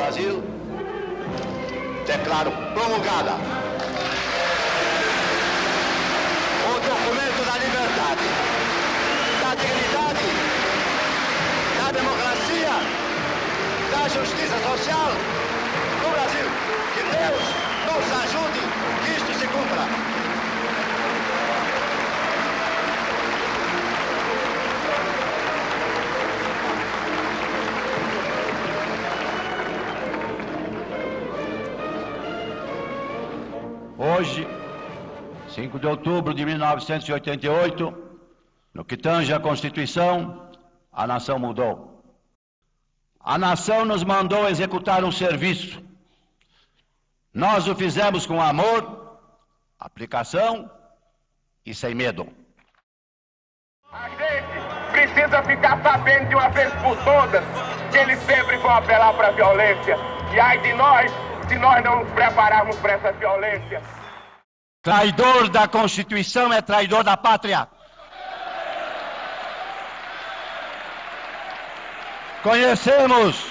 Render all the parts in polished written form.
Brasil, declaro promulgada o documento da liberdade, da dignidade, da democracia, da justiça social no Brasil. Que Deus nos ajude que isto se cumpra. Hoje, 5 de outubro de 1988, no que tange à Constituição, a nação mudou. A nação nos mandou executar um serviço. Nós o fizemos com amor, aplicação e sem medo. A gente precisa ficar sabendo de uma vez por todas que eles sempre vão apelar para a violência. E ai de nós, se nós não nos prepararmos para essa violência. Traidor da Constituição é traidor da pátria. Conhecemos.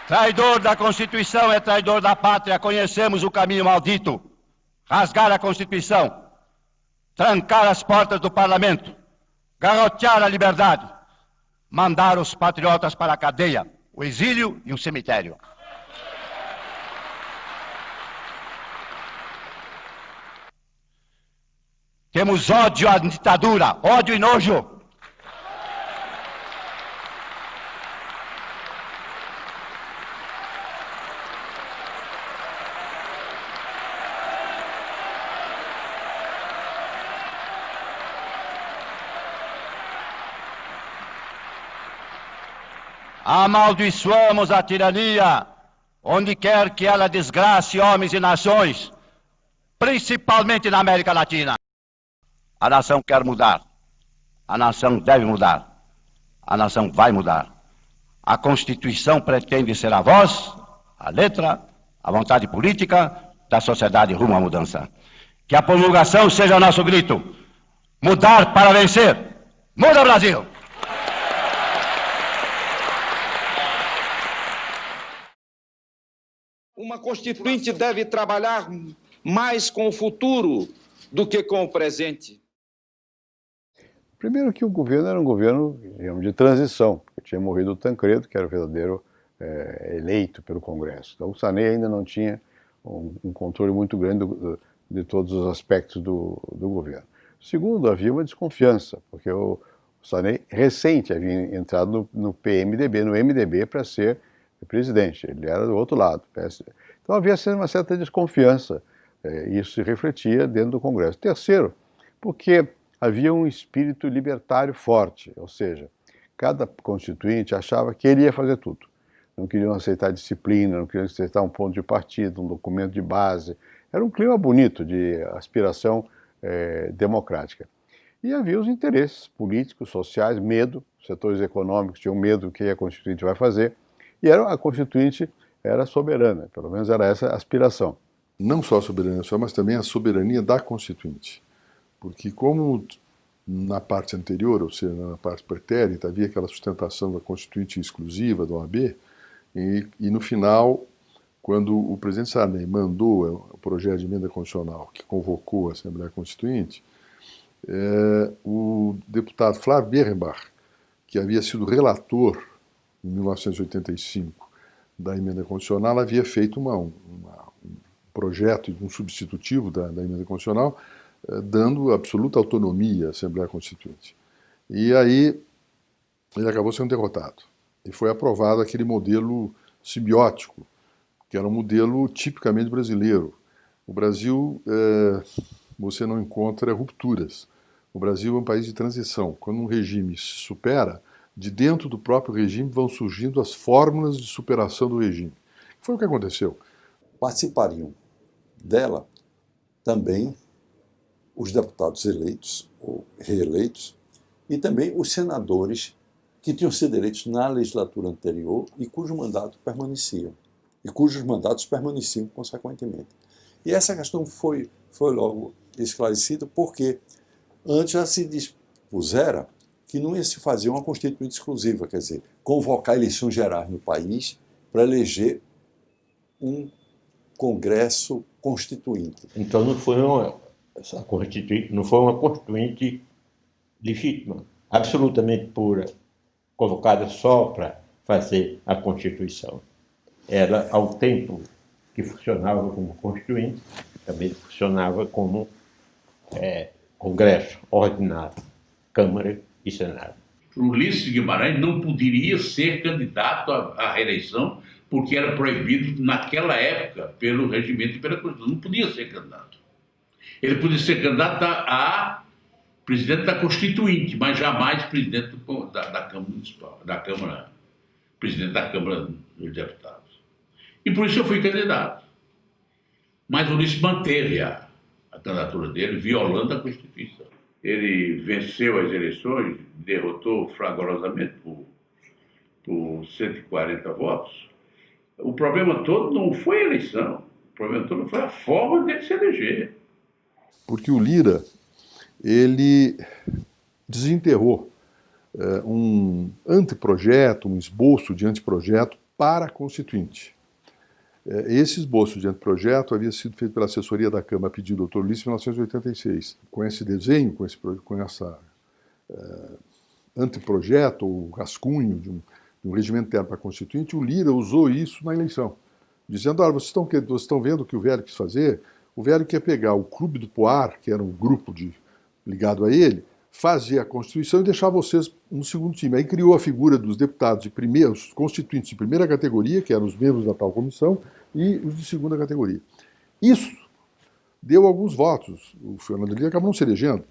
Traidor da Constituição é traidor da pátria. Conhecemos o caminho maldito. Rasgar a Constituição. Trancar as portas do Parlamento. Garrotear a liberdade. Mandar os patriotas para a cadeia, o exílio e o cemitério. Temos ódio à ditadura, ódio e nojo. Amaldiçoamos a tirania, onde quer que ela desgrace homens e nações, principalmente na América Latina. A nação quer mudar. A nação deve mudar. A nação vai mudar. A Constituição pretende ser a voz, a letra, a vontade política da sociedade rumo à mudança. Que a promulgação seja nosso grito. Mudar para vencer. Muda, Brasil! Uma constituinte deve trabalhar mais com o futuro do que com o presente. Primeiro que o governo era um governo, digamos, de transição, porque tinha morrido o Tancredo, que era o verdadeiro eleito pelo Congresso. Então o Sarney ainda não tinha um controle muito grande de todos os aspectos do governo. Segundo, havia uma desconfiança, porque o Sarney recente havia entrado no PMDB, no MDB, para ser presidente. Ele era do outro lado. Então havia uma certa desconfiança. Isso se refletia dentro do Congresso. Terceiro, porque havia um espírito libertário forte, ou seja, cada constituinte achava que ele ia fazer tudo. Não queriam aceitar disciplina, não queriam aceitar um ponto de partida, um documento de base. Era um clima bonito de aspiração democrática. E havia os interesses políticos, sociais, medo, setores econômicos tinham medo do que a Constituinte vai fazer, e a Constituinte era soberana, pelo menos era essa a aspiração. Não só a soberania social, mas também a soberania da Constituinte. Porque como na parte anterior, ou seja, na parte pretérita, havia aquela sustentação da Constituinte exclusiva da OAB, e no final, quando o presidente Sarney mandou o projeto de emenda constitucional que convocou a Assembleia Constituinte, o deputado Flávio Berrenbach, que havia sido relator em 1985 da emenda constitucional, havia feito um projeto, um substitutivo da emenda constitucional, dando absoluta autonomia à Assembleia Constituinte. E aí ele acabou sendo derrotado. E foi aprovado aquele modelo simbiótico, que era um modelo tipicamente brasileiro. O Brasil, você não encontra rupturas. O Brasil é um país de transição. Quando um regime se supera, de dentro do próprio regime vão surgindo as fórmulas de superação do regime. Foi o que aconteceu. Participariam dela também os deputados eleitos ou reeleitos e também os senadores que tinham sido eleitos na legislatura anterior e cujos mandatos permaneciam. Consequentemente. E essa questão foi logo esclarecida porque antes já se dispusera que não ia se fazer uma constituinte exclusiva, quer dizer, convocar eleições gerais no país para eleger um Congresso Constituinte. Então não foi uma constituinte legítima, absolutamente pura, convocada só para fazer a Constituição. Ela, ao tempo que funcionava como constituinte, também funcionava como Congresso ordinário, Câmara e Senado. Ulisses Guimarães não poderia ser candidato à reeleição porque era proibido naquela época pelo regimento e pela Constituição. Não podia ser candidato. Ele podia ser candidato a presidente da Constituinte, mas jamais presidente da Câmara Municipal, presidente da Câmara dos Deputados. E por isso eu fui candidato. Mas o Ulisses manteve a candidatura dele, violando a Constituição. Ele venceu as eleições, derrotou fragorosamente por 140 votos. O problema todo não foi a eleição, o problema todo foi a forma dele se eleger. Porque o Lira, ele desenterrou um anteprojeto, um esboço de anteprojeto para a Constituinte. Esse esboço de anteprojeto havia sido feito pela assessoria da Câmara a pedido do Dr. Ulisses em 1986. Com esse desenho, com essa anteprojeto, ou rascunho de um regimento interno para a Constituinte, o Lira usou isso na eleição, dizendo, olha, vocês estão vendo o que o velho quis fazer? O velho quer pegar o Clube do Poar, que era um grupo ligado a ele, fazer a Constituição e deixar vocês no segundo time. Aí criou a figura dos deputados os constituintes de primeira categoria, que eram os membros da tal comissão, e os de segunda categoria. Isso deu alguns votos. O Fernando Lira acabou não se elegendo,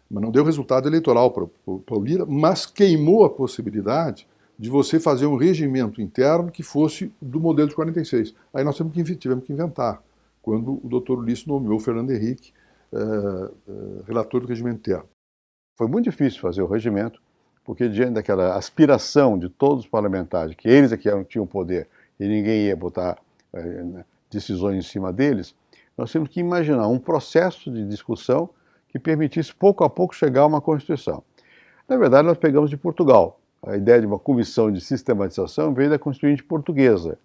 mas não deu resultado eleitoral para o Lira, mas queimou a possibilidade de você fazer um regimento interno que fosse do modelo de 46. Aí nós tivemos que inventar, quando o doutor Ulisses nomeou o Fernando Henrique relator do regimento interno. Foi muito difícil fazer o regimento, porque diante daquela aspiração de todos os parlamentares, que eles aqui tinham poder e ninguém ia botar decisões em cima deles, nós temos que imaginar um processo de discussão que permitisse pouco a pouco chegar a uma Constituição. Na verdade, nós pegamos de Portugal. A ideia de uma comissão de sistematização veio da Constituinte portuguesa,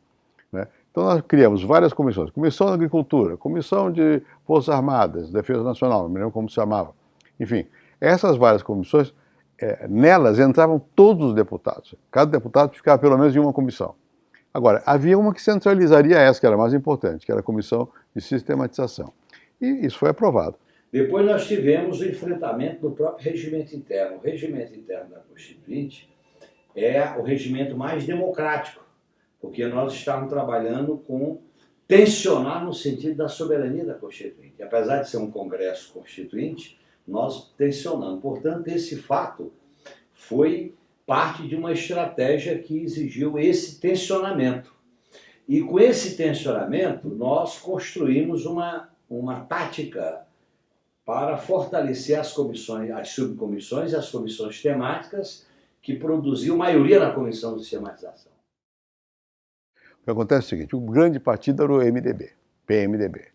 né? Então nós criamos várias comissões. Comissão da Agricultura, Comissão de Forças Armadas, Defesa Nacional, não me lembro como se chamava. Enfim, essas várias comissões, nelas entravam todos os deputados. Cada deputado ficava pelo menos em uma comissão. Agora, havia uma que centralizaria essa, que era a mais importante, que era a Comissão de Sistematização. E isso foi aprovado. Depois nós tivemos o enfrentamento do próprio regimento interno. O regimento interno da Constituinte é o regimento mais democrático, porque nós estávamos trabalhando com tensionar no sentido da soberania da Constituinte. E apesar de ser um Congresso Constituinte, nós tensionamos. Portanto, esse fato foi parte de uma estratégia que exigiu esse tensionamento. E com esse tensionamento, nós construímos uma tática para fortalecer as comissões, as subcomissões e as comissões temáticas que produziu maioria na Comissão de Sistematização. O que acontece é o seguinte, o grande partido era o PMDB,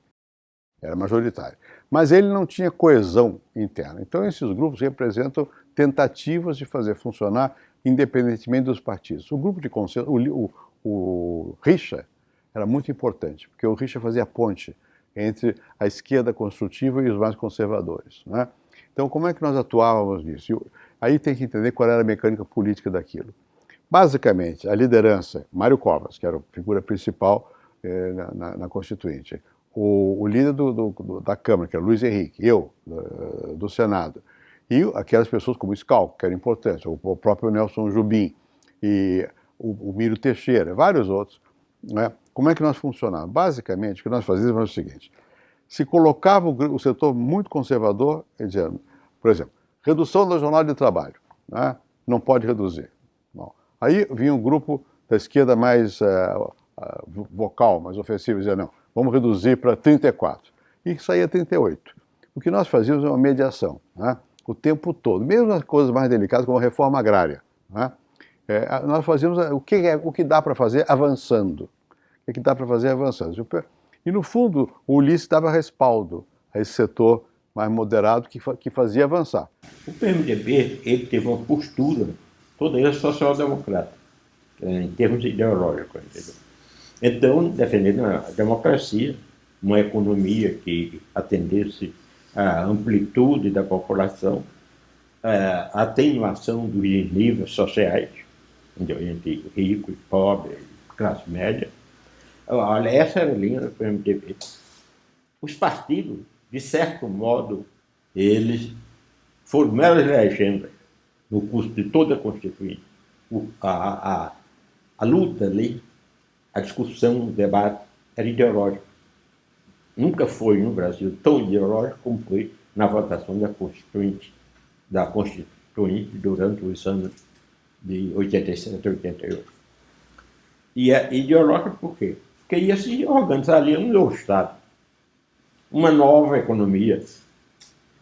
era majoritário, mas ele não tinha coesão interna. Então esses grupos representam tentativas de fazer funcionar independentemente dos partidos. O grupo de consenso, o Richa, era muito importante, porque o Richa fazia ponte entre a esquerda construtiva e os mais conservadores, né? Então, como é que nós atuávamos nisso? Aí tem que entender qual era a mecânica política daquilo. Basicamente, a liderança, Mário Covas, que era a figura principal na Constituinte, o líder da Câmara, que era Luiz Henrique, eu, do Senado, e aquelas pessoas como o Scalco, que era importante, o próprio Nelson Jubim, e o Miro Teixeira, vários outros, né? Como é que nós funcionávamos? Basicamente, o que nós fazíamos era o seguinte, se colocava o setor muito conservador, dizendo, por exemplo, redução da jornada de trabalho, né? Não pode reduzir. Bom, aí vinha um grupo da esquerda mais vocal, mais ofensivo, dizia, não, vamos reduzir para 34. E saía 38. O que nós fazíamos é uma mediação, né? O tempo todo, mesmo nas coisas mais delicadas, como a reforma agrária, né? Nós fazíamos o que dá para fazer avançando. O que dá para fazer avançando. E, no fundo, o Ulisses dava respaldo a esse setor mais moderado que fazia avançar. O PMDB ele teve uma postura toda ela social-democrata, em termos ideológicos. Entendeu? Então, defendendo a democracia, uma economia que atendesse à amplitude da população, a atenuação dos níveis sociais, entre rico e pobre, classe média. Olha, essa era a linha do PMDB. Os partidos, de certo modo, eles foram meras legendas no curso de toda a Constituinte. A luta ali, a discussão, o debate era ideológico. Nunca foi no Brasil tão ideológico como foi na votação da Constituinte durante os anos de 87 a 88. E é ideológico por quê? Porque ia se organizar ali um novo Estado, uma nova economia,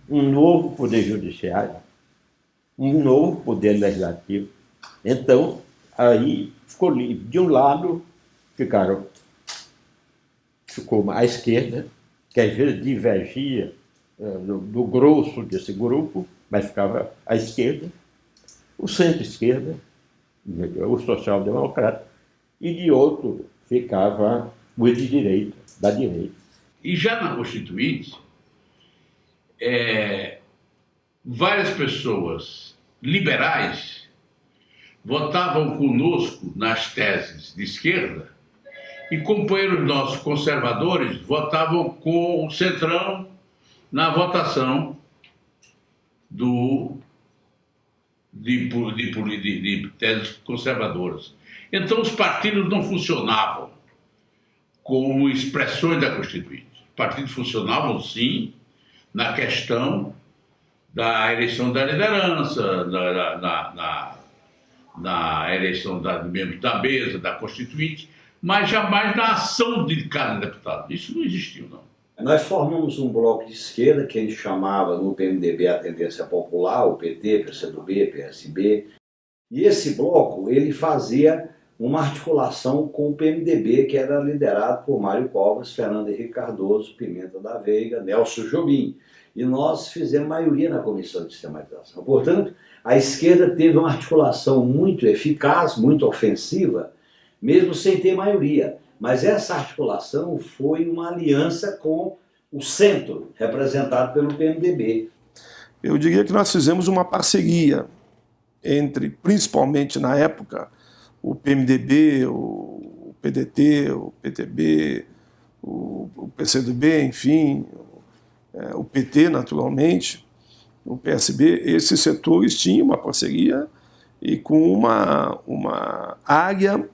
um novo poder judiciário, um novo poder legislativo. Então, aí ficou livre. De um lado, ficou a esquerda, que às vezes divergia do grosso desse grupo, mas ficava à esquerda, o centro-esquerda, o social-democrata, e de outro ficava o de direita, da direita. E já na Constituinte, várias pessoas liberais votavam conosco nas teses de esquerda e companheiros nossos conservadores votavam com o Centrão na votação de teses conservadoras. Então os partidos não funcionavam como expressões da Constituinte. Os partidos funcionavam, sim, na questão da eleição da liderança, na eleição dos membros da mesa, da Constituinte, mas jamais na ação de cada deputado. Isso não existiu, não. Nós formamos um bloco de esquerda que ele chamava no PMDB a Tendência Popular, o PT, PCdoB, PSB. E esse bloco ele fazia uma articulação com o PMDB, que era liderado por Mário Covas, Fernando Henrique Cardoso, Pimenta da Veiga, Nelson Jobim. E nós fizemos maioria na Comissão de Sistematização. Portanto, a esquerda teve uma articulação muito eficaz, muito ofensiva, mesmo sem ter maioria. Mas essa articulação foi uma aliança com o centro, representado pelo PMDB. Eu diria que nós fizemos uma parceria entre, principalmente na época, o PMDB, o PDT, o PTB, o PCdoB, enfim, o PT, naturalmente, o PSB. Esses setores tinham uma parceria e com uma área,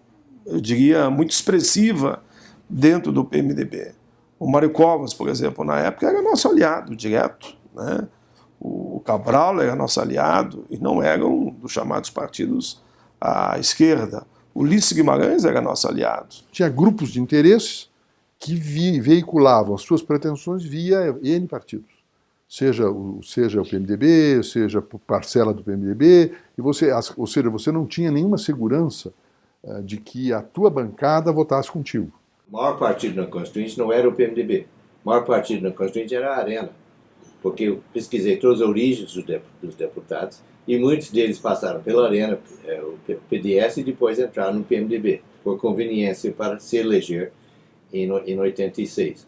eu diria, muito expressiva dentro do PMDB. O Mário Covas, por exemplo, na época, era nosso aliado direto, né? O Cabral era nosso aliado e não eram dos chamados partidos à esquerda. O Ulisses Guimarães era nosso aliado. Tinha grupos de interesses que veiculavam as suas pretensões via N partidos. Seja o PMDB, seja parcela do PMDB, ou seja, você não tinha nenhuma segurança de que a tua bancada votasse contigo. O maior partido na Constituinte não era o PMDB. O maior partido na Constituinte era a Arena, porque eu pesquisei todas as origens dos deputados e muitos deles passaram pela Arena, o PDS, e depois entraram no PMDB, por conveniência para se eleger em 86.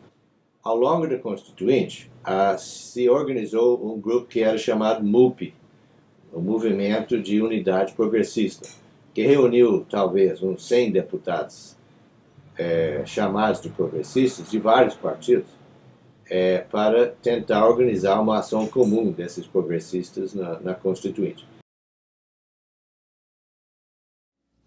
Ao longo da Constituinte, se organizou um grupo que era chamado MUP, o Movimento de Unidade Progressista, que reuniu talvez uns 100 deputados chamados de progressistas de vários partidos para tentar organizar uma ação comum desses progressistas na Constituinte.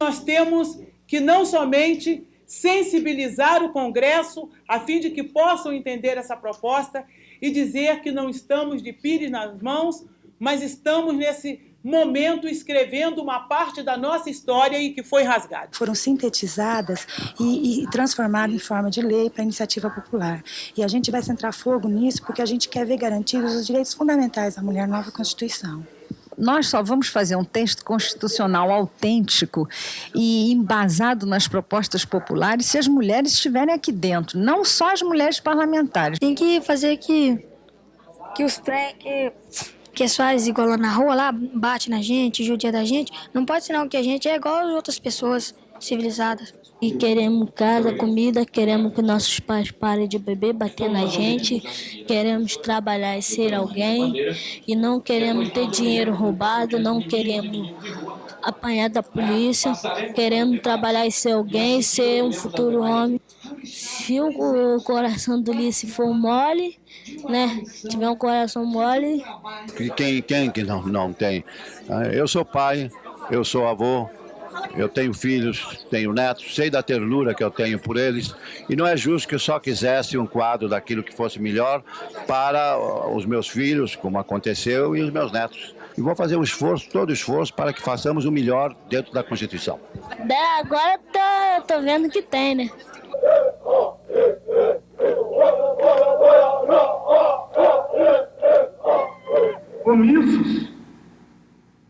Nós temos que não somente sensibilizar o Congresso a fim de que possam entender essa proposta e dizer que não estamos de pires nas mãos, mas estamos nesse momento escrevendo uma parte da nossa história e que foi rasgada. Foram sintetizadas e transformadas em forma de lei para iniciativa popular. E a gente vai centrar fogo nisso porque a gente quer ver garantidos os direitos fundamentais da mulher na nova Constituição. Nós só vamos fazer um texto constitucional autêntico e embasado nas propostas populares se as mulheres estiverem aqui dentro, não só as mulheres parlamentares. Tem que fazer que os que as faz igual lá na rua, lá, bate na gente, judia da gente, não pode ser não, que a gente é igual às outras pessoas civilizadas. E queremos casa, comida, queremos que nossos pais parem de beber, bater na gente, queremos trabalhar e ser alguém, e não queremos ter dinheiro roubado, não queremos apanhar da polícia, queremos trabalhar e ser alguém, ser um futuro homem. Se o coração do Ulisses for mole, né, tiver um coração mole... Quem que não tem? Eu sou pai, eu sou avô, eu tenho filhos, tenho netos, sei da ternura que eu tenho por eles, e não é justo que eu só quisesse um quadro daquilo que fosse melhor para os meus filhos, como aconteceu, e os meus netos. E vou fazer um esforço, todo esforço, para que façamos o melhor dentro da Constituição. Agora tô vendo que tem, né? Omissos,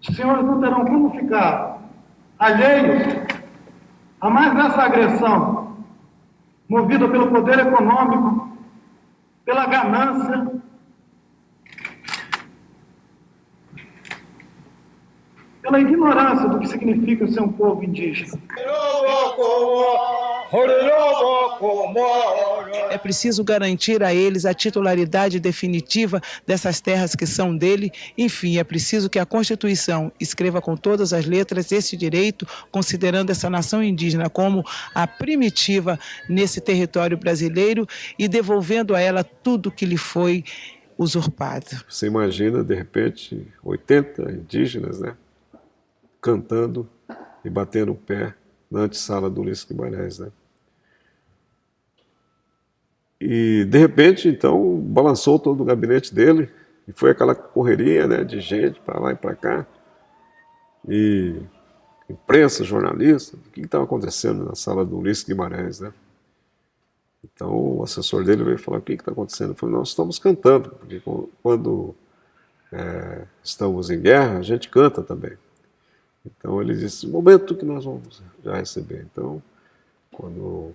os senhores não terão como ficar alheios a mais essa agressão, movida pelo poder econômico, pela ganância, pela ignorância do que significa ser um povo indígena. É preciso garantir a eles a titularidade definitiva dessas terras que são dele. Enfim, é preciso que a Constituição escreva com todas as letras esse direito, considerando essa nação indígena como a primitiva nesse território brasileiro e devolvendo a ela tudo que lhe foi usurpado. Você imagina, de repente, 80 indígenas, né, cantando e batendo o pé na antessala do Ulisses Guimarães, né? E, de repente, então, balançou todo o gabinete dele, e foi aquela correria, né, de gente para lá e para cá, e imprensa, jornalista, o que estava acontecendo na sala do Ulisses Guimarães, né? Então, o assessor dele veio falar, o que está acontecendo? Eu falei, nós estamos cantando, porque quando estamos em guerra, a gente canta também. Então, ele disse, o momento que nós vamos já receber. Então, quando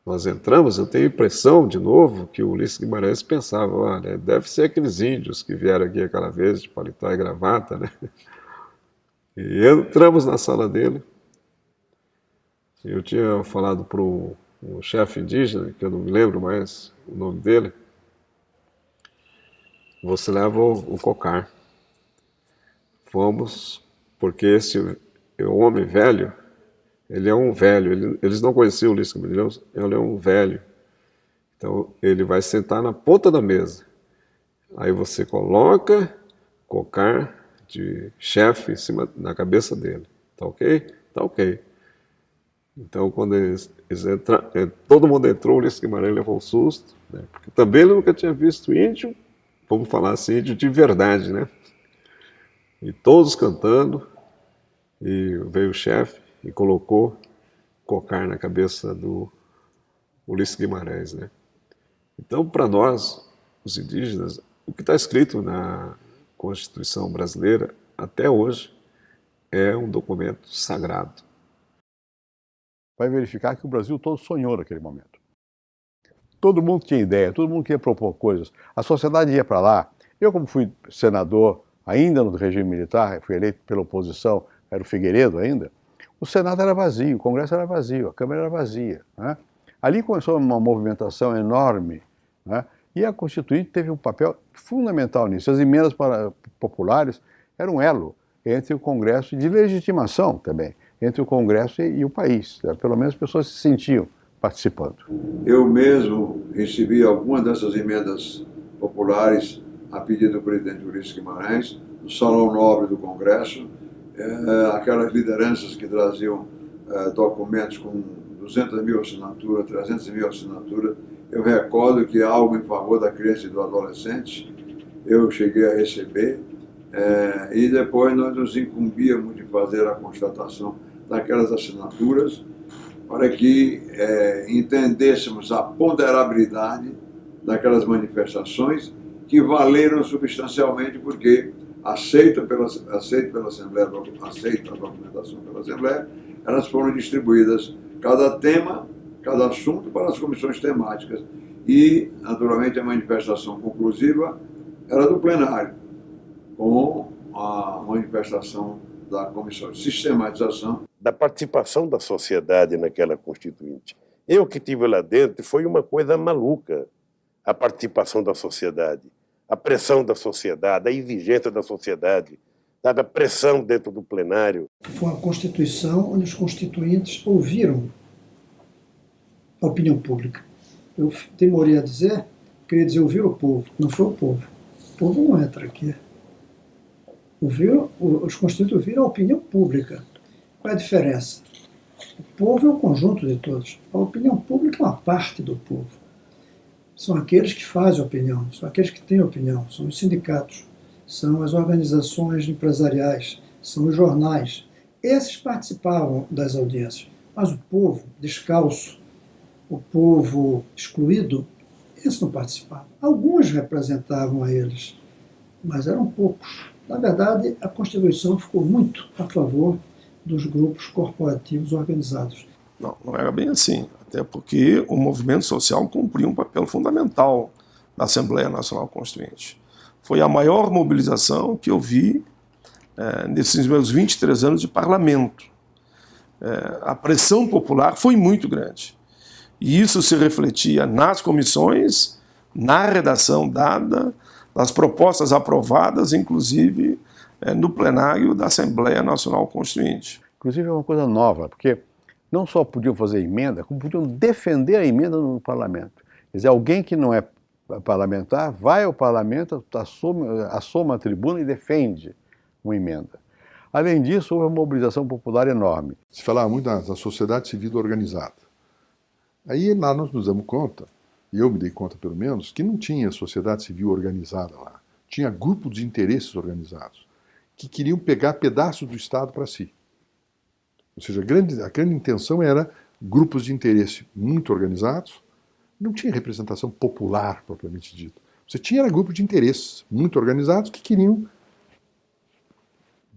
nós entramos, eu tenho a impressão, de novo, que o Ulisses Guimarães pensava, olha, deve ser aqueles índios que vieram aqui aquela vez de paletó e gravata, né? E entramos na sala dele. Eu tinha falado para um chefe indígena, que eu não me lembro mais o nome dele, você leva o cocar. Fomos, porque esse homem velho, ele é um velho, eles não conheciam o Ulisses Guimarães, ele é um velho. Então, ele vai sentar na ponta da mesa. Aí você coloca cocar de chefe em cima, na cabeça dele. Tá ok? Tá ok. Então, quando eles entraram, todo mundo entrou, o Ulisses Guimarães levou um susto, né? Porque também ele nunca tinha visto índio, vamos falar assim, índio de verdade, né? E todos cantando, e veio o chefe e colocou cocar na cabeça do Ulisses Guimarães, né? Então, para nós, os indígenas, o que está escrito na Constituição brasileira, até hoje, é um documento sagrado. Vai verificar que o Brasil todo sonhou naquele momento. Todo mundo tinha ideia, todo mundo queria propor coisas. A sociedade ia para lá. Eu, como fui senador, ainda no regime militar, fui eleito pela oposição, era o Figueiredo ainda, o Senado era vazio, o Congresso era vazio, a Câmara era vazia, né? Ali começou uma movimentação enorme, né? E a Constituinte teve um papel fundamental nisso. As emendas populares eram um elo entre o Congresso, de legitimação também, entre o Congresso e o país. Pelo menos as pessoas se sentiam participando. Eu mesmo recebi algumas dessas emendas populares a pedido do presidente Ulisses Guimarães, no Salão Nobre do Congresso, aquelas lideranças que traziam documentos com 200 mil assinaturas, 300 mil assinaturas. Eu recordo que algo em favor da criança e do adolescente eu cheguei a receber, e depois nós nos incumbíamos de fazer a constatação daquelas assinaturas para que entendêssemos a ponderabilidade daquelas manifestações que valeram substancialmente porque aceita a documentação pela Assembleia, elas foram distribuídas cada tema, cada assunto para as comissões temáticas e, naturalmente, a manifestação conclusiva era do plenário, com a manifestação da Comissão de Sistematização da participação da sociedade naquela Constituinte. Eu que estive lá dentro, foi uma coisa maluca a participação da sociedade, a pressão da sociedade, a exigência da sociedade, sabe, a pressão dentro do plenário. Foi uma Constituição onde os constituintes ouviram a opinião pública. Eu demorei a dizer, queria dizer ouvir o povo, não foi o povo. O povo não entra aqui. Os constituintes ouviram a opinião pública. Qual é a diferença? O povo é o conjunto de todos. A opinião pública é uma parte do povo. São aqueles que fazem opinião, são aqueles que têm opinião, são os sindicatos, são as organizações empresariais, são os jornais. Esses participavam das audiências, mas o povo descalço, o povo excluído, esses não participavam. Alguns representavam a eles, mas eram poucos. Na verdade, a Constituição ficou muito a favor dos grupos corporativos organizados. Não era bem assim, até porque o movimento social cumpria um papel fundamental na Assembleia Nacional Constituinte. Foi a maior mobilização que eu vi nesses meus 23 anos de parlamento. A pressão popular foi muito grande. E isso se refletia nas comissões, na redação dada, nas propostas aprovadas, inclusive no plenário da Assembleia Nacional Constituinte. Inclusive é uma coisa nova, porque não só podiam fazer emenda, como podiam defender a emenda no parlamento. Quer dizer, alguém que não é parlamentar vai ao parlamento, assoma a tribuna e defende uma emenda. Além disso, houve uma mobilização popular enorme. Se falava muito da sociedade civil organizada. Aí lá nós nos damos conta, e eu me dei conta pelo menos, que não tinha sociedade civil organizada lá. Tinha grupos de interesses organizados, que queriam pegar pedaços do Estado para si. Ou seja, a grande intenção era grupos de interesse muito organizados, não tinha representação popular propriamente dito. Você tinha grupos de interesses muito organizados que queriam,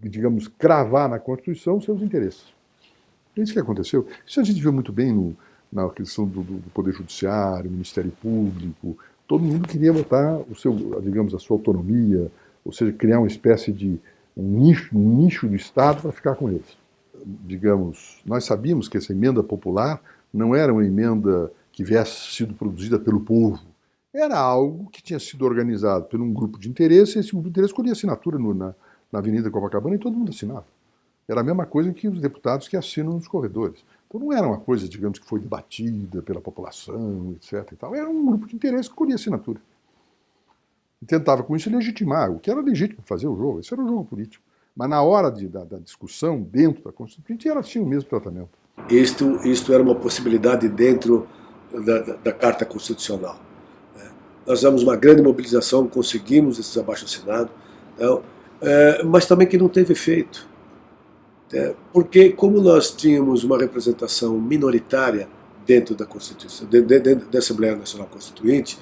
digamos, cravar na Constituição seus interesses. É isso que aconteceu. Isso a gente viu muito bem na questão do Poder Judiciário, Ministério Público. Todo mundo queria botar a sua autonomia, ou seja, criar uma espécie de um nicho do Estado para ficar com eles. Digamos, nós sabíamos que essa emenda popular não era uma emenda que tivesse sido produzida pelo povo. Era algo que tinha sido organizado por um grupo de interesse, e esse grupo de interesse colhia assinatura na Avenida Copacabana e todo mundo assinava. Era a mesma coisa que os deputados que assinam nos corredores. Então não era uma coisa, digamos, que foi debatida pela população, etc. E tal. Era um grupo de interesse que colhia assinatura. E tentava com isso legitimar, o que era legítimo fazer o jogo, isso era um jogo político. Mas na hora da discussão dentro da Constituinte, elas tinham o mesmo tratamento. Isto era uma possibilidade dentro da Carta Constitucional. Nós fizemos uma grande mobilização, conseguimos esses abaixo-assinados, mas também que não teve efeito. Porque como nós tínhamos uma representação minoritária dentro da Constituição, dentro da Assembleia Nacional Constituinte,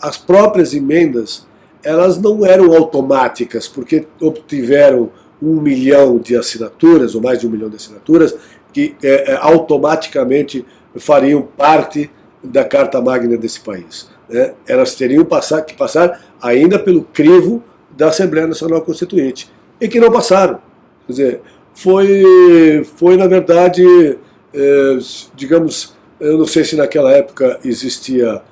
as próprias emendas elas não eram automáticas, porque obtiveram 1 milhão de assinaturas, ou mais de 1 milhão de assinaturas, que automaticamente fariam parte da Carta Magna desse país. Elas teriam que passar ainda pelo crivo da Assembleia Nacional Constituinte, e que não passaram. Quer dizer, foi na verdade, digamos, eu não sei se naquela época existia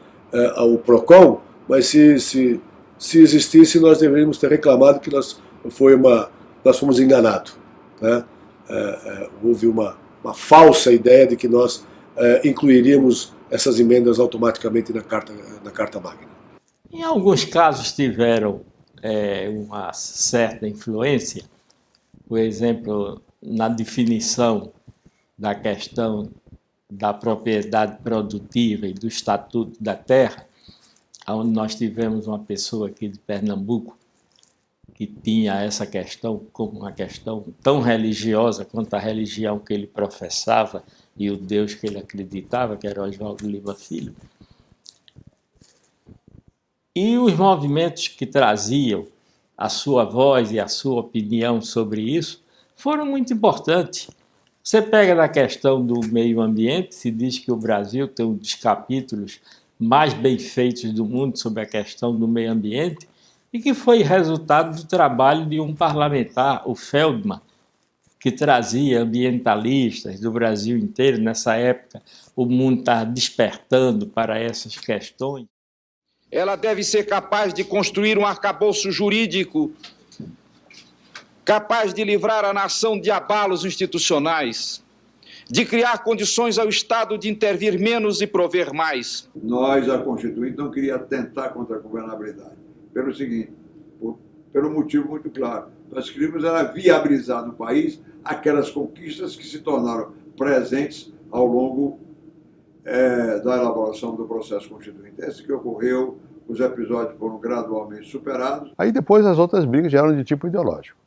o PROCON, mas se existisse, nós deveríamos ter reclamado que nós fomos enganados. Houve uma falsa ideia de que nós incluiríamos essas emendas automaticamente na Carta Magna. Em alguns casos tiveram uma certa influência, por exemplo, na definição da questão da propriedade produtiva e do Estatuto da Terra, onde nós tivemos uma pessoa aqui de Pernambuco que tinha essa questão como uma questão tão religiosa quanto a religião que ele professava e o Deus que ele acreditava, que era Oswaldo Lima Filho. E os movimentos que traziam a sua voz e a sua opinião sobre isso foram muito importantes. Você pega na questão do meio ambiente, se diz que o Brasil tem um dos capítulos mais bem feitos do mundo sobre a questão do meio ambiente, e que foi resultado do trabalho de um parlamentar, o Feldman, que trazia ambientalistas do Brasil inteiro. Nessa época, o mundo estava despertando para essas questões. Ela deve ser capaz de construir um arcabouço jurídico capaz de livrar a nação de abalos institucionais, de criar condições ao Estado de intervir menos e prover mais. Nós, a Constituinte, não queria atentar contra a governabilidade. Pelo seguinte, pelo motivo muito claro, nós queríamos era viabilizar no país aquelas conquistas que se tornaram presentes ao longo da elaboração do processo constituinte. Esse que ocorreu, os episódios foram gradualmente superados. Aí depois as outras brigas já eram de tipo ideológico.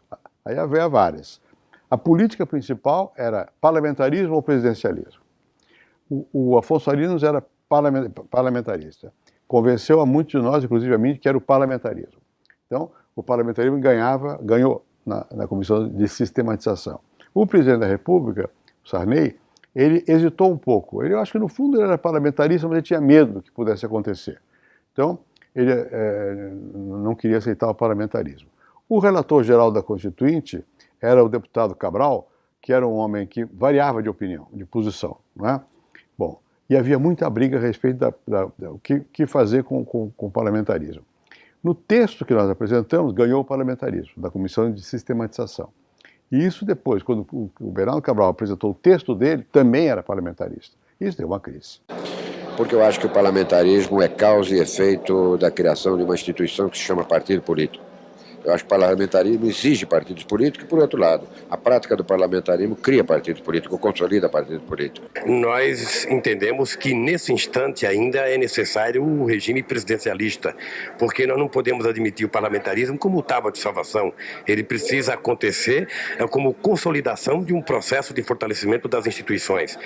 Aí havia várias. A política principal era parlamentarismo ou presidencialismo. O Afonso Arinos era parlamentarista. Convenceu a muitos de nós, inclusive a mim, que era o parlamentarismo. Então, o parlamentarismo ganhou na Comissão de Sistematização. O presidente da República, Sarney, ele hesitou um pouco. Eu acho que no fundo ele era parlamentarista, mas ele tinha medo do que pudesse acontecer. Então, ele não queria aceitar o parlamentarismo. O relator geral da Constituinte era o deputado Cabral, que era um homem que variava de opinião, de posição, não é? Bom, e havia muita briga a respeito do que fazer com o parlamentarismo. No texto que nós apresentamos, ganhou o parlamentarismo, da Comissão de Sistematização. E isso depois, quando o Bernardo Cabral apresentou o texto dele, também era parlamentarista. Isso deu uma crise. Porque eu acho que o parlamentarismo é causa e efeito da criação de uma instituição que se chama partido político. Eu acho que o parlamentarismo exige partidos políticos e, por outro lado, a prática do parlamentarismo cria partidos políticos, consolida partidos políticos. Nós entendemos que, nesse instante, ainda é necessário um regime presidencialista, porque nós não podemos admitir o parlamentarismo como tábua de salvação. Ele precisa acontecer como consolidação de um processo de fortalecimento das instituições.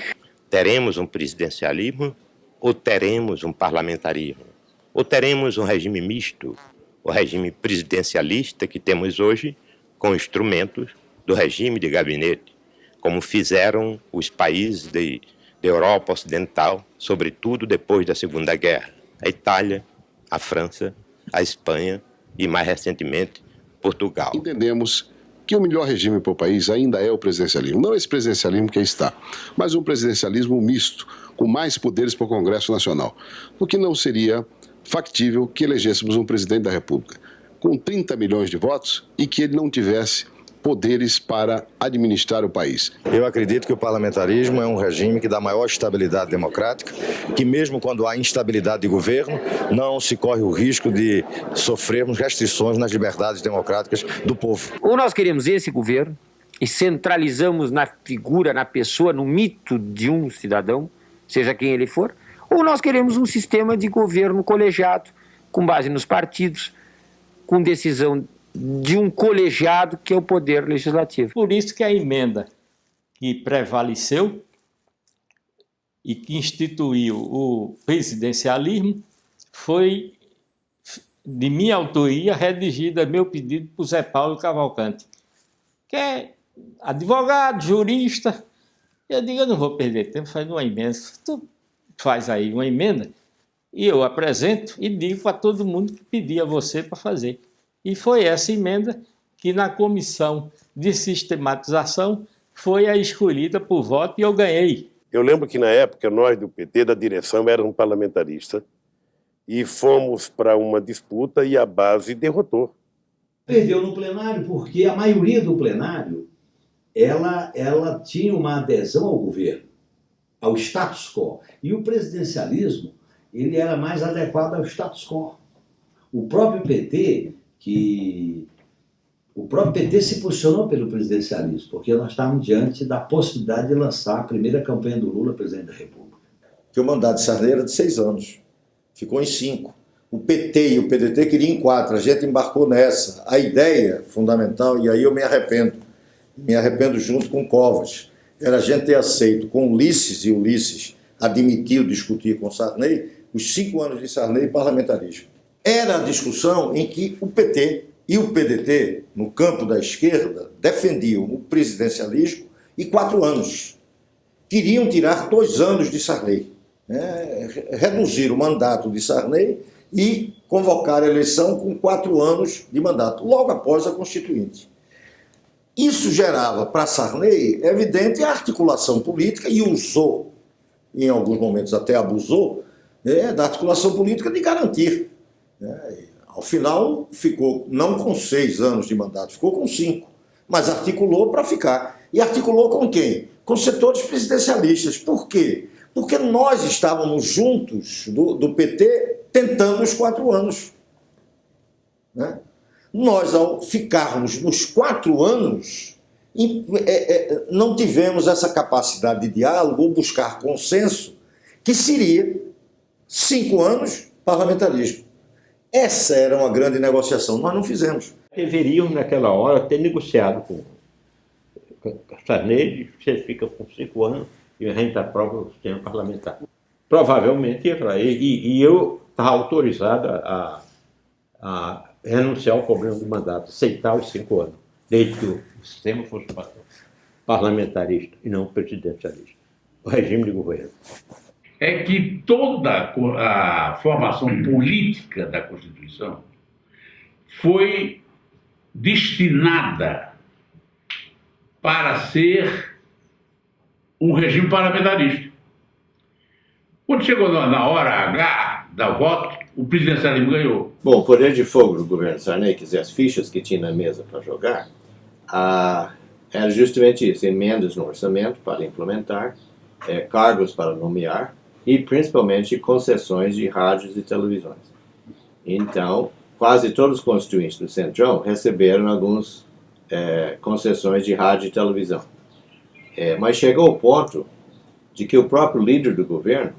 Teremos um presidencialismo ou teremos um parlamentarismo? Ou teremos um regime misto? O regime presidencialista que temos hoje, com instrumentos do regime de gabinete, como fizeram os países da Europa Ocidental, sobretudo depois da Segunda Guerra. A Itália, a França, a Espanha e, mais recentemente, Portugal. Entendemos que o melhor regime para o país ainda é o presidencialismo. Não esse presidencialismo que aí está, mas um presidencialismo misto, com mais poderes para o Congresso Nacional. O que não seria factível que elegêssemos um presidente da República com 30 milhões de votos e que ele não tivesse poderes para administrar o país. Eu acredito que o parlamentarismo é um regime que dá maior estabilidade democrática, que mesmo quando há instabilidade de governo, não se corre o risco de sofrermos restrições nas liberdades democráticas do povo. Ou nós queremos esse governo e centralizamos na figura, na pessoa, no mito de um cidadão, seja quem ele for, ou nós queremos um sistema de governo colegiado, com base nos partidos, com decisão de um colegiado que é o poder legislativo. Por isso que a emenda que prevaleceu e que instituiu o presidencialismo foi, de minha autoria, redigida a meu pedido por Zé Paulo Cavalcante, que é advogado, jurista. Eu digo, eu não vou perder tempo fazendo uma emenda. Tu faz aí uma emenda e eu apresento e digo para todo mundo que pedir a você para fazer. E foi essa emenda que na comissão de sistematização foi a escolhida por voto e eu ganhei. Eu lembro que na época nós do PT, da direção, éramos parlamentaristas e fomos para uma disputa e a base derrotou. Perdeu no plenário porque a maioria do plenário ela tinha uma adesão ao governo, ao status quo. E o presidencialismo, ele era mais adequado ao status quo. O próprio PT se posicionou pelo presidencialismo, porque nós estávamos diante da possibilidade de lançar a primeira campanha do Lula, presidente da República. Que o mandato de Sarney era de 6 anos, ficou em 5. O PT e o PDT queriam em 4, a gente embarcou nessa. A ideia fundamental, e aí eu me arrependo junto com Covas, era a gente ter aceito com Ulisses, e Ulisses admitiu discutir com Sarney, os 5 anos de Sarney e parlamentarismo. Era a discussão em que o PT e o PDT, no campo da esquerda, defendiam o presidencialismo e 4 anos. Queriam tirar 2 anos de Sarney, reduzir o mandato de Sarney e convocar a eleição com 4 anos de mandato, logo após a Constituinte. Isso gerava para Sarney, é evidente, a articulação política, e usou, em alguns momentos até abusou, da articulação política de garantir. Ao final, ficou não com 6 anos de mandato, ficou com 5, mas articulou para ficar. E articulou com quem? Com setores presidencialistas. Por quê? Porque nós estávamos juntos do PT tentando os 4 anos. Né? Nós, ao ficarmos nos 4 anos, não tivemos essa capacidade de diálogo ou buscar consenso, que seria 5 anos parlamentarismo. Essa era uma grande negociação, nós não fizemos. Deveriam, naquela hora, ter negociado com Sarney, você fica com 5 anos e a gente aprova o sistema parlamentar. Provavelmente ia para ele, e eu estava autorizado a renunciar ao problema do mandato, aceitar os 5 anos, desde que o sistema fosse parlamentarista e não presidencialista, o regime de governo. É que toda a formação política da Constituição foi destinada para ser um regime parlamentarista. Quando chegou na hora H da voto, o presidencialismo ganhou. Bom, o poder de fogo do governo Sarney, quer dizer, as fichas que tinha na mesa para jogar, era justamente isso: emendas no orçamento para implementar, cargos para nomear e principalmente concessões de rádios e televisões. Então, quase todos os constituintes do Centrão receberam algumas concessões de rádio e televisão. Mas chegou o ponto de que o próprio líder do governo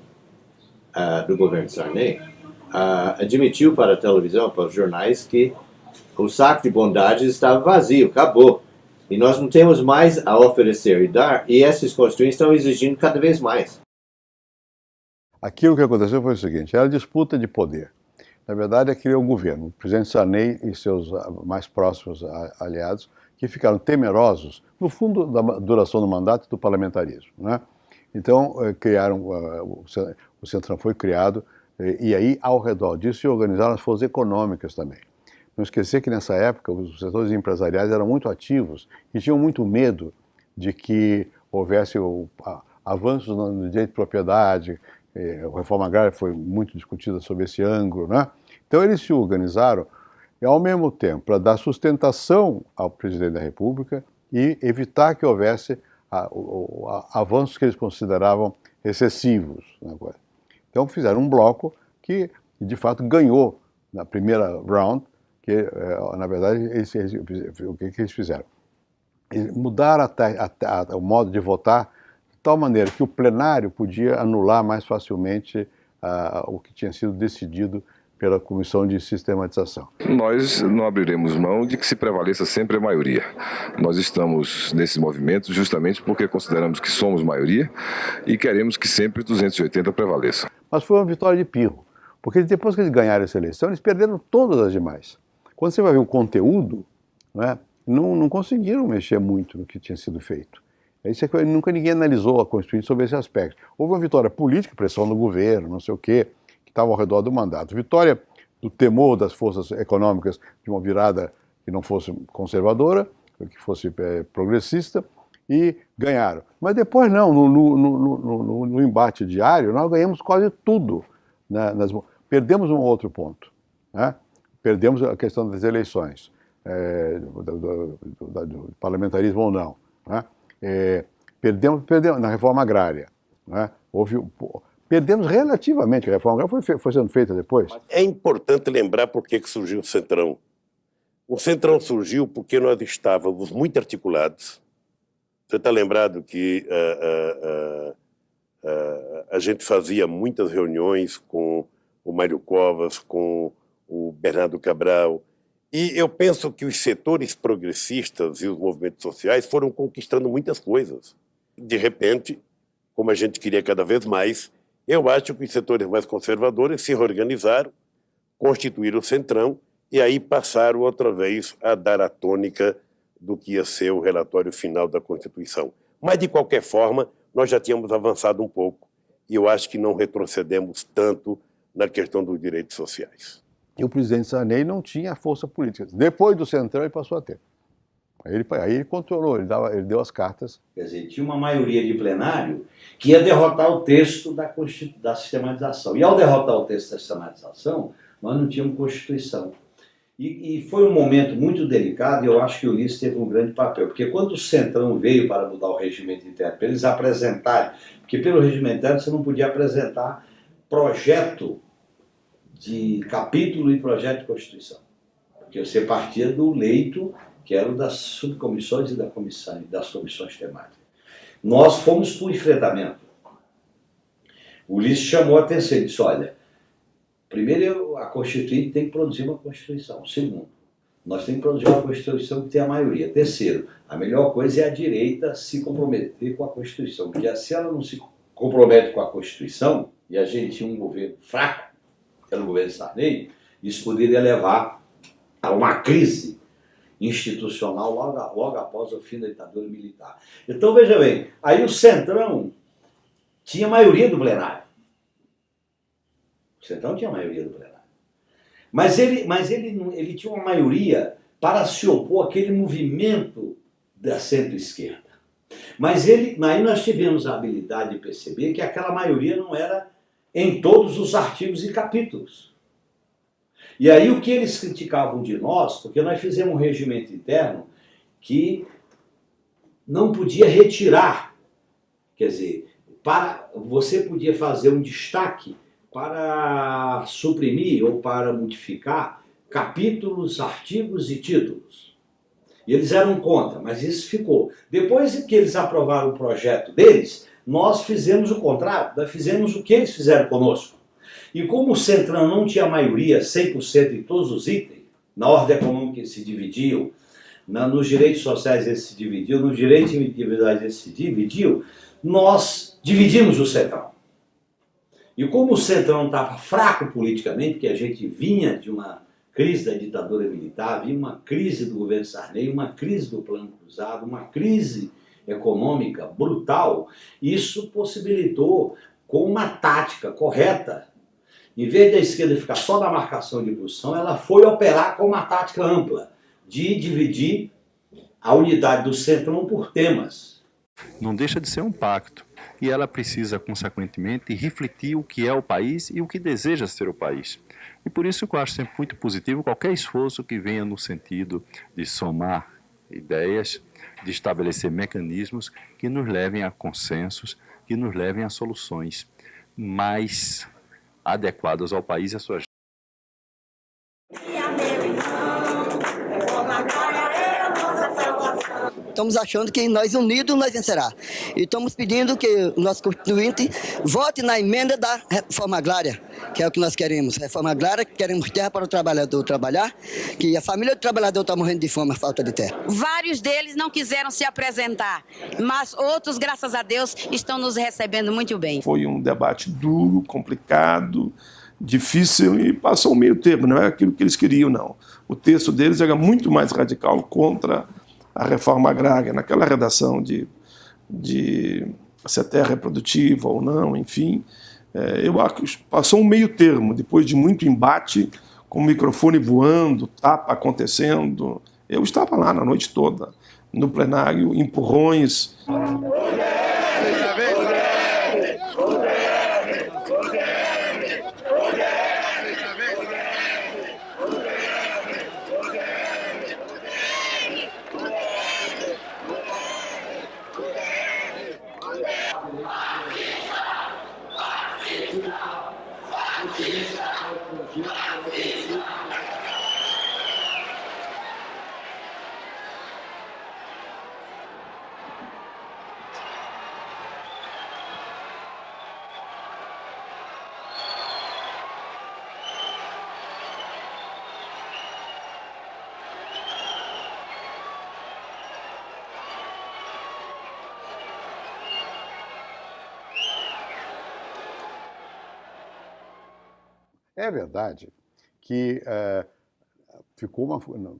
Sarney, admitiu para a televisão, para os jornais, que o saco de bondades estava vazio, acabou. E nós não temos mais a oferecer e dar, e esses constituintes estão exigindo cada vez mais. Aquilo que aconteceu foi o seguinte: era disputa de poder. Na verdade, aquele é o governo, o presidente Sarney e seus mais próximos aliados, que ficaram temerosos, no fundo, da duração do mandato e do parlamentarismo, né? Então, criaram, o Centrão foi criado, e aí, ao redor disso, se organizaram as forças econômicas também. Não esquecer que, nessa época, os setores empresariais eram muito ativos e tinham muito medo de que houvesse avanços no direito de propriedade. A reforma agrária foi muito discutida sobre esse ângulo, né? Então, eles se organizaram, e, ao mesmo tempo, para dar sustentação ao presidente da República e evitar que houvesse avanços que eles consideravam excessivos. Então fizeram um bloco que, de fato, ganhou na primeira round, que, na verdade, o que eles fizeram? Eles mudaram o modo de votar de tal maneira que o plenário podia anular mais facilmente o que tinha sido decidido pela Comissão de Sistematização. Nós não abriremos mão de que se prevaleça sempre a maioria. Nós estamos nesses movimentos justamente porque consideramos que somos maioria e queremos que sempre 280 prevaleça. Mas foi uma vitória de pirro, porque depois que eles ganharam essa eleição, eles perderam todas as demais. Quando você vai ver o conteúdo, né, não conseguiram mexer muito no que tinha sido feito. Nunca ninguém analisou a Constituinte sobre esse aspecto. Houve uma vitória política, pressão do governo, não sei o quê, estava ao redor do mandato. Vitória do temor das forças econômicas de uma virada que não fosse conservadora, que fosse progressista, e ganharam. Mas depois não, no embate diário, nós ganhamos quase tudo. Né? Perdemos um outro ponto. Né? Perdemos a questão das eleições, do parlamentarismo ou não. Né? Perdemos na reforma agrária. Né? Perdemos relativamente, a reforma agrária foi sendo feita depois. É importante lembrar por que surgiu o Centrão. O Centrão surgiu porque nós estávamos muito articulados. Você está lembrado que a gente fazia muitas reuniões com o Mário Covas, com o Bernardo Cabral, e eu penso que os setores progressistas e os movimentos sociais foram conquistando muitas coisas. De repente, como a gente queria cada vez mais, eu acho que os setores mais conservadores se reorganizaram, constituíram o Centrão e aí passaram outra vez a dar a tônica do que ia ser o relatório final da Constituição. Mas, de qualquer forma, nós já tínhamos avançado um pouco e eu acho que não retrocedemos tanto na questão dos direitos sociais. E o presidente Sarney não tinha força política. Depois do Centrão, ele passou a ter. Aí ele controlou, ele deu as cartas. Quer dizer, tinha uma maioria de plenário que ia derrotar o texto da sistematização. E ao derrotar o texto da sistematização, nós não tínhamos Constituição. E foi um momento muito delicado e eu acho que o Ulisses teve um grande papel. Porque quando o Centrão veio para mudar o regimento interno, para eles apresentarem, porque pelo regimento interno você não podia apresentar projeto de capítulo e projeto de Constituição. Porque você partia do leito, que era o das subcomissões e das comissões temáticas. Nós fomos para o enfrentamento. O Ulisses chamou a atenção e disse, olha, primeiro a Constituinte tem que produzir uma Constituição. Segundo, nós temos que produzir uma Constituição que tenha a maioria. Terceiro, a melhor coisa é a direita se comprometer com a Constituição, porque se ela não se compromete com a Constituição, e a gente tinha um governo fraco, que era o governo Sarney, isso poderia levar a uma crise institucional logo após o fim da ditadura militar. Então, veja bem, aí o Centrão tinha maioria do plenário. O Centrão tinha maioria do plenário. Mas ele tinha uma maioria para se opor àquele movimento da centro-esquerda. Mas aí nós tivemos a habilidade de perceber que aquela maioria não era em todos os artigos e capítulos. E aí o que eles criticavam de nós, porque nós fizemos um regimento interno que não podia retirar, quer dizer, você podia fazer um destaque para suprimir ou para modificar capítulos, artigos e títulos. E eles eram contra, mas isso ficou. Depois que eles aprovaram o projeto deles, nós fizemos o contrário, nós fizemos o que eles fizeram conosco. E como o Centrão não tinha maioria 100% em todos os itens, na ordem econômica eles se dividiam, nos direitos sociais eles se dividiam, nos direitos individuais eles se dividiam, nós dividimos o Centrão. E como o Centrão estava fraco politicamente, que a gente vinha de uma crise da ditadura militar, vinha uma crise do governo Sarney, uma crise do Plano Cruzado, uma crise econômica brutal, isso possibilitou, com uma tática correta, em vez da esquerda ficar só na marcação de posição, ela foi operar com uma tática ampla, de dividir a unidade do Centrão por temas. Não deixa de ser um pacto. E ela precisa, consequentemente, refletir o que é o país e o que deseja ser o país. E por isso que eu acho sempre muito positivo qualquer esforço que venha no sentido de somar ideias, de estabelecer mecanismos que nos levem a consensos, que nos levem a soluções mais adequadas ao país e à sua gente. Estamos achando que nós unidos nós vencerá. E estamos pedindo que o nosso constituinte vote na emenda da reforma agrária, que é o que nós queremos. Reforma agrária, queremos terra para o trabalhador trabalhar, que a família do trabalhador está morrendo de fome, a falta de terra. Vários deles não quiseram se apresentar, mas outros, graças a Deus, estão nos recebendo muito bem. Foi um debate duro, complicado, difícil e passou um meio termo, não é aquilo que eles queriam, não. O texto deles era muito mais radical contra a reforma agrária, naquela redação de se a terra é produtiva ou não, enfim. Eu acho que passou um meio termo, depois de muito embate, com o microfone voando, tapa acontecendo. Eu estava lá na noite toda, no plenário, empurrões. É verdade que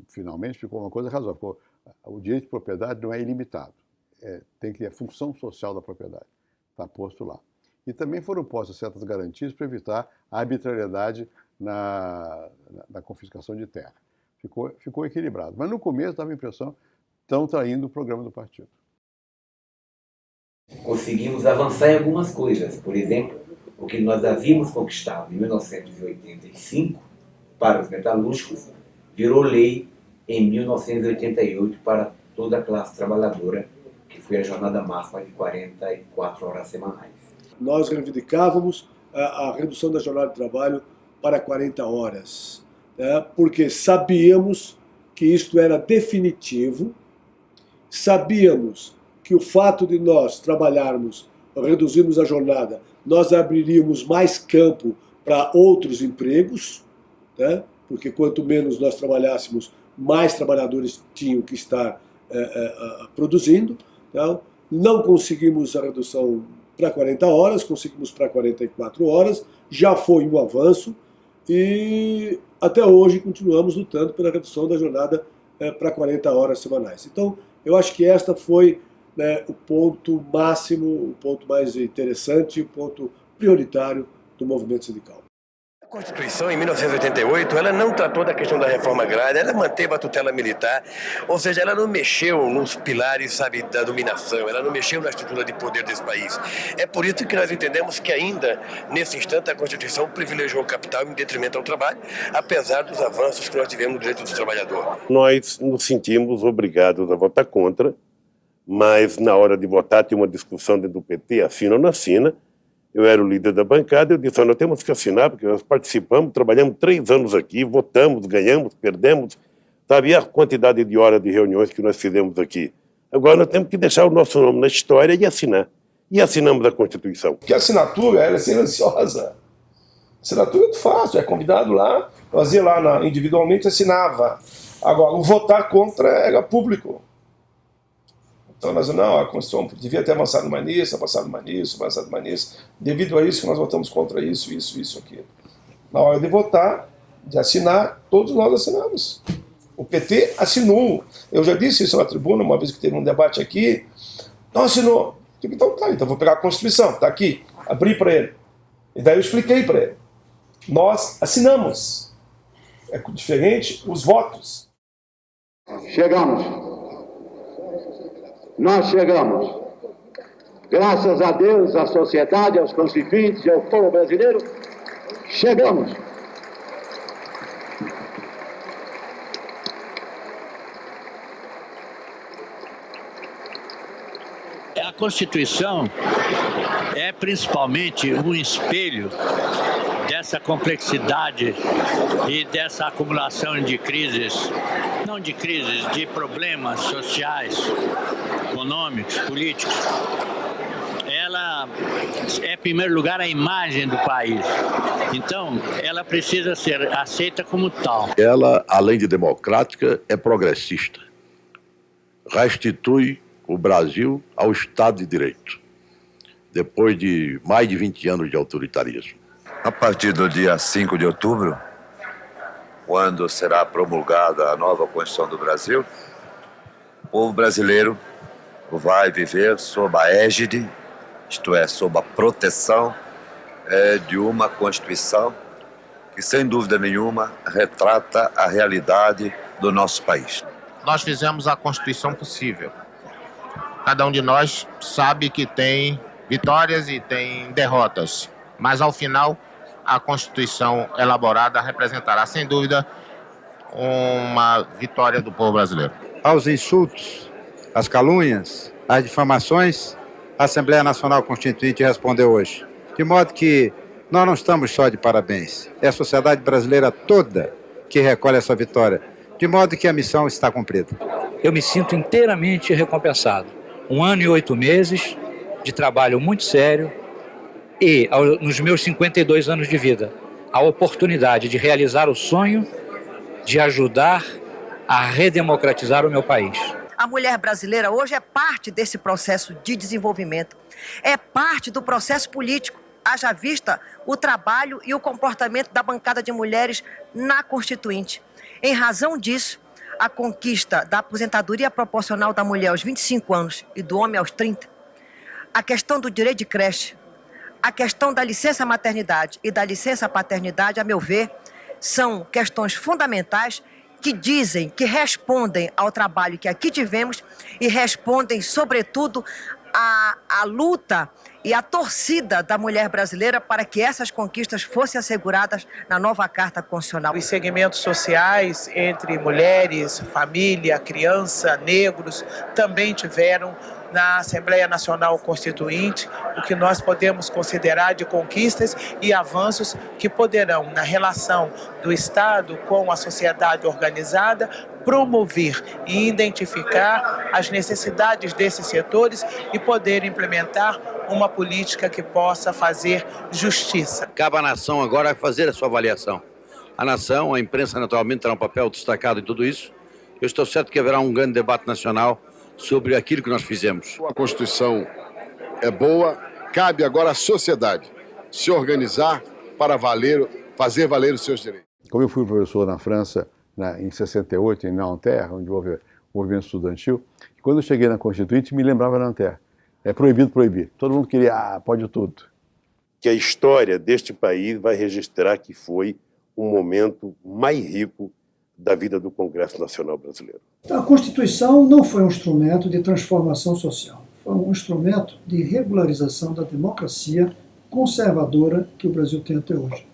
finalmente ficou uma coisa razoável. O direito de propriedade não é ilimitado. Tem que ter a função social da propriedade. Está posto lá. E também foram postas certas garantias para evitar a arbitrariedade na confiscação de terra. Ficou equilibrado. Mas no começo dava a impressão estão traindo o programa do partido. Conseguimos avançar em algumas coisas. Por exemplo, o que nós havíamos conquistado em 1985 para os metalúrgicos virou lei em 1988 para toda a classe trabalhadora, que foi a jornada máxima de 44 horas semanais. Nós reivindicávamos a redução da jornada de trabalho para 40 horas, né, porque sabíamos que isto era definitivo, sabíamos que o fato de nós trabalharmos, reduzirmos a jornada, nós abriríamos mais campo para outros empregos, né, porque quanto menos nós trabalhássemos, mais trabalhadores tinham que estar produzindo. Então, não conseguimos a redução para 40 horas, conseguimos para 44 horas, já foi um avanço e até hoje continuamos lutando pela redução da jornada para 40 horas semanais. Então, eu acho que esta foi, né, o ponto máximo, o ponto mais interessante, o ponto prioritário do movimento sindical. A Constituição, em 1988, ela não tratou da questão da reforma agrária, ela manteve a tutela militar, ou seja, ela não mexeu nos pilares, sabe, da dominação, ela não mexeu na estrutura de poder desse país. É por isso que nós entendemos que ainda, nesse instante, a Constituição privilegiou o capital em detrimento ao trabalho, apesar dos avanços que nós tivemos no direito do trabalhador. Nós nos sentimos obrigados a votar contra, mas na hora de votar tinha uma discussão dentro do PT, assina ou não assina. Eu era o líder da bancada, eu disse, nós temos que assinar, porque nós participamos, trabalhamos 3 anos aqui, votamos, ganhamos, perdemos, sabe? E a quantidade de horas de reuniões que nós fizemos aqui. Agora nós temos que deixar o nosso nome na história e assinar. E assinamos a Constituição. Porque a assinatura, ela é silenciosa. A assinatura é muito fácil, é convidado lá, nós ia lá individualmente, assinava. Agora, o votar contra era público. Então nós não, a Constituição devia ter avançado mais nisso, avançado mais nisso. Devido a isso, nós votamos contra isso, aquilo. Na hora de votar, de assinar, todos nós assinamos. O PT assinou. Eu já disse isso na tribuna, uma vez que teve um debate aqui. Não assinou. Então tá, então vou pegar a Constituição, tá aqui. Abri para ele. E daí eu expliquei para ele. Nós assinamos. É diferente os votos. Chegamos. Nós chegamos, graças a Deus, à sociedade, aos constituintes e ao povo brasileiro, chegamos. A Constituição é principalmente um espelho dessa complexidade e dessa acumulação de crises, não de crises, de problemas sociais, econômicos, políticos. Ela é, em primeiro lugar, a imagem do país. Então, ela precisa ser aceita como tal. Ela, além de democrática, é progressista. Restitui o Brasil ao Estado de Direito, depois de mais de 20 anos de autoritarismo. A partir do dia 5 de outubro, quando será promulgada a nova Constituição do Brasil, o povo brasileiro vai viver sob a égide, isto é, sob a proteção de uma Constituição que, sem dúvida nenhuma, retrata a realidade do nosso país. Nós fizemos a Constituição possível. Cada um de nós sabe que tem vitórias e tem derrotas, mas ao final a Constituição elaborada representará, sem dúvida, uma vitória do povo brasileiro. Aos insultos, às calúnias, às difamações, a Assembleia Nacional Constituinte respondeu hoje. De modo que nós não estamos só de parabéns, é a sociedade brasileira toda que recolhe essa vitória, de modo que a missão está cumprida. Eu me sinto inteiramente recompensado. 1 ano e 8 meses de trabalho muito sério e, nos meus 52 anos de vida, a oportunidade de realizar o sonho de ajudar a redemocratizar o meu país. A mulher brasileira hoje é parte desse processo de desenvolvimento, é parte do processo político, haja vista o trabalho e o comportamento da bancada de mulheres na Constituinte. Em razão disso, a conquista da aposentadoria proporcional da mulher aos 25 anos e do homem aos 30, a questão do direito de creche, a questão da licença maternidade e da licença paternidade, a meu ver, são questões fundamentais que dizem, que respondem ao trabalho que aqui tivemos e respondem, sobretudo, à luta e à torcida da mulher brasileira para que essas conquistas fossem asseguradas na nova Carta Constitucional. Os segmentos sociais entre mulheres, família, criança, negros, também tiveram na Assembleia Nacional Constituinte o que nós podemos considerar de conquistas e avanços que poderão, na relação do Estado com a sociedade organizada, promover e identificar as necessidades desses setores e poder implementar uma política que possa fazer justiça. Cabe à nação agora fazer a sua avaliação. A nação, a imprensa naturalmente terá um papel destacado em tudo isso. Eu estou certo que haverá um grande debate nacional sobre aquilo que nós fizemos. A Constituição é boa, cabe agora à sociedade se organizar para fazer valer os seus direitos. Como eu fui professor na França, em 68, em Nanterre, onde houve o movimento estudantil, quando eu cheguei na Constituinte, me lembrava Nanterre. É proibido proibir. Todo mundo queria, pode tudo. Que a história deste país vai registrar que foi um momento mais rico da vida do Congresso Nacional Brasileiro. A Constituição não foi um instrumento de transformação social, foi um instrumento de regularização da democracia conservadora que o Brasil tem até hoje.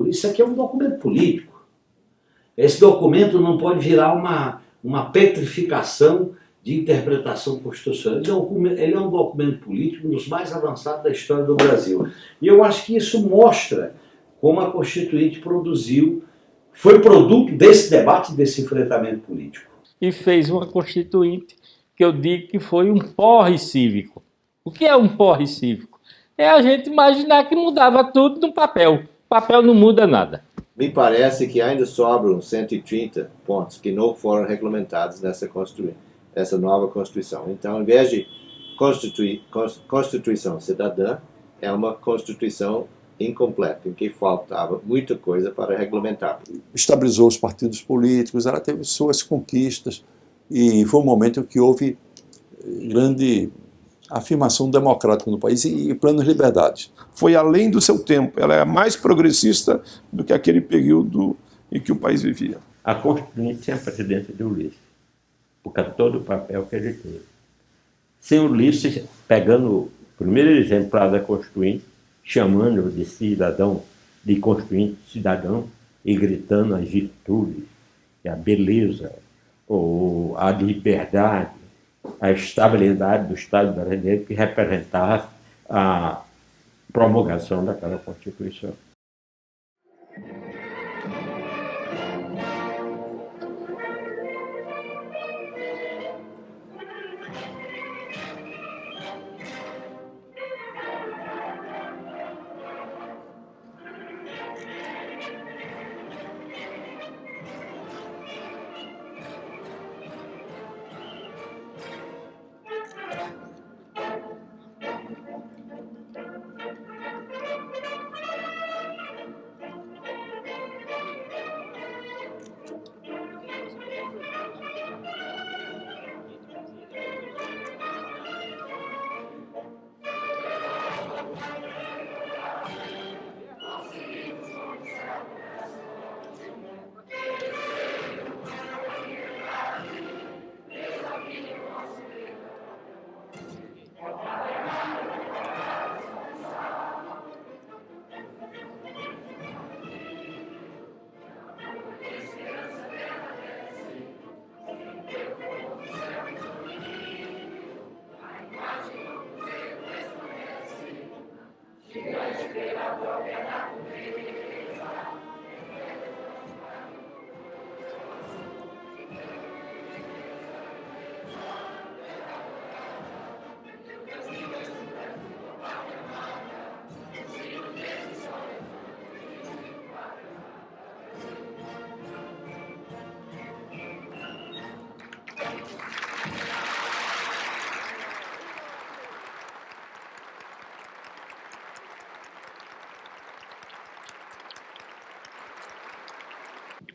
Isso aqui é um documento político. Esse documento não pode virar uma petrificação de interpretação constitucional. Ele é um documento político, um dos mais avançados da história do Brasil. E eu acho que isso mostra como a Constituinte foi produto desse debate, desse enfrentamento político. E fez uma Constituinte que eu digo que foi um porre cívico. O que é um porre cívico? É a gente imaginar que mudava tudo no papel. O papel não muda nada. Me parece que ainda sobram 130 pontos que não foram regulamentados nessa nova Constituição. Então, ao invés de Constituição cidadã, é uma Constituição incompleta, em que faltava muita coisa para regulamentar. Estabilizou os partidos políticos, ela teve suas conquistas e foi um momento em que houve grande afirmação democrática no país e plenas liberdades. Foi além do seu tempo, ela é mais progressista do que aquele período em que o país vivia. A Constituinte sem a presidência de Ulisses, por causa de todo o papel que ele teve. Sem Ulisses, pegando o primeiro exemplar da Constituinte, chamando de cidadão, de Constituinte cidadão, e gritando as virtudes, a beleza, a liberdade, a estabilidade do Estado brasileiro que representava a promulgação daquela Constituição.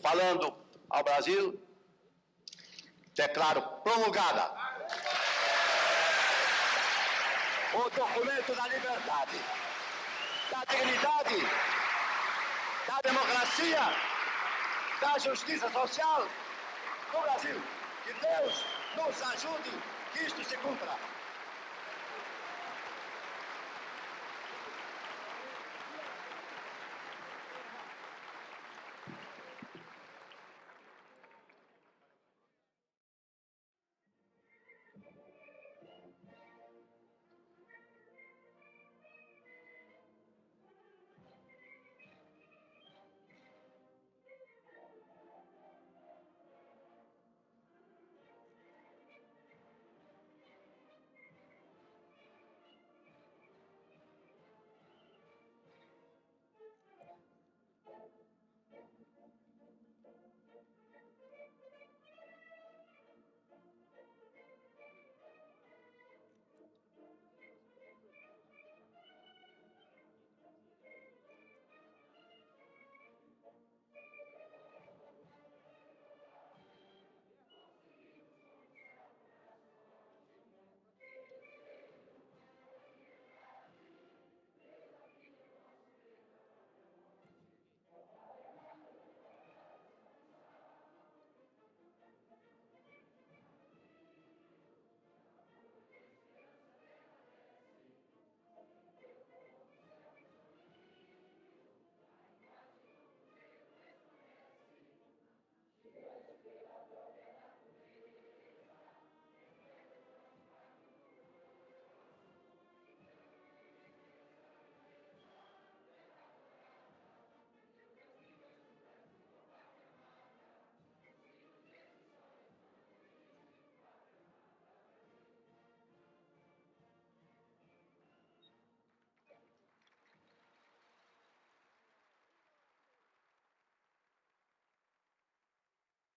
Falando ao Brasil, declaro promulgada o documento da liberdade, da dignidade, da democracia, da justiça social do Brasil. Que Deus nos ajude que isto se cumpra.